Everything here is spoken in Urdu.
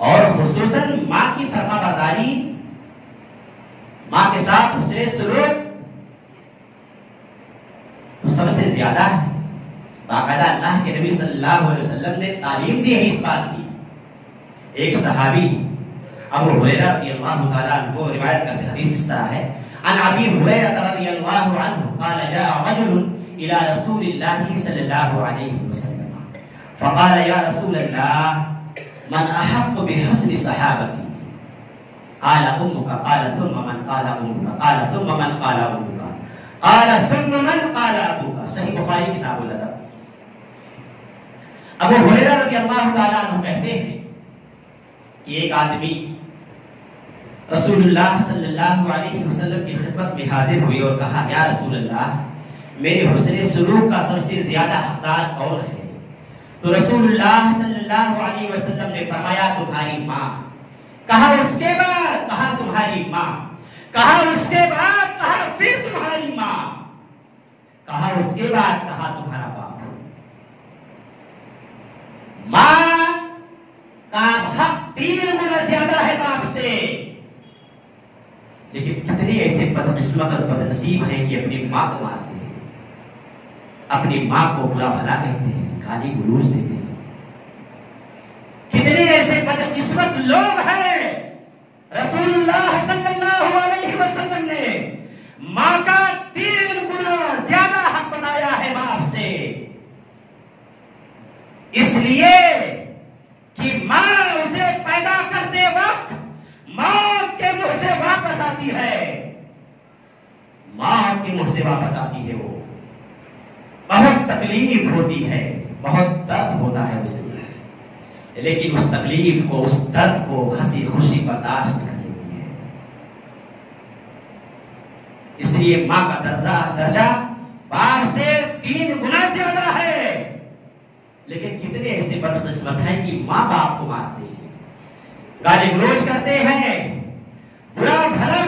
اور خصوصاً ماں کی فرما برداری، ماں کے ساتھ حسن سلوک تو سب سے زیادہ ہے۔ باقاعدہ اللہ کے نبی صلی اللہ علیہ وسلم نے تعلیم دی ہے اس بات کی۔ ایک صحابی ابو ہریرہ رضی اللہ تعالیٰ عنہ روایت کرتے حدیث اس طرح ہے، عن ابی ہریرہ رضی اللہ عنہ قال جاء رجل الى رسول اللہ صلی اللہ علیہ وسلم فقال یا رسول اللہ من احق بحسن صحابتی قال امك قال ثم من قال امك قال ثم من قال امك قال ثم من قال ابوك۔ صحیح بخاری کتاب الادب۔ ابو ہریرہ رضی اللہ تعالیٰ عنہ کہتے ہیں کہ ایک آدمی رسول اللہ صلی اللہ علیہ وسلم کی خدمت میں حاضر ہوئی اور کہا یا رسول اللہ میرے حسن سلوک کا سب سے زیادہ حقدار کون ہے؟ تو رسول اللہ صلی اللہ علیہ وسلم نے فرمایا تمہاری ماں۔ کہا اس کے بعد؟ کہا تمہاری ماں۔ کہا اس کے بعد؟ کہا پھر تمہاری ماں۔ کہا اس کے بعد؟ کہا تمہارا باپ۔ ماں کا حق 3 گنا زیادہ ہے باپ سے، لیکن کتنے ایسے بدقسمت اور بدنصیب ہیں کہ اپنی ماں کو مارتے ہیں، اپنی ماں کو برا بھلا کہتے ہیں، گالی گلوچ دیتے ہیں۔ کتنے ایسے بدقسمت لوگ ہیں، رسول اللہ صلی اللہ علیہ وسلم نے ماں کا 3 گنا زیادہ حق بتایا ہے باپ سے، اس لیے کہ ماں اسے پیدا کرتے وقت موت کے منہ سے واپس آتی ہے، ماں کے منہ سے واپس آتی ہے، وہ بہت تکلیف ہوتی ہے، بہت درد ہوتا ہے اسے، لیکن اس تکلیف کو، اس درد کو ہنسی خوشی برداشت کر لیتی ہے۔ اس لیے ماں کا درجہ باپ سے 3 گنا زیادہ ہے، لیکن کتنے ایسے بدقسمت ہیں کہ ماں باپ کو مارتے ہیں، گالی گلوچ کرتے ہیں، برا بھلا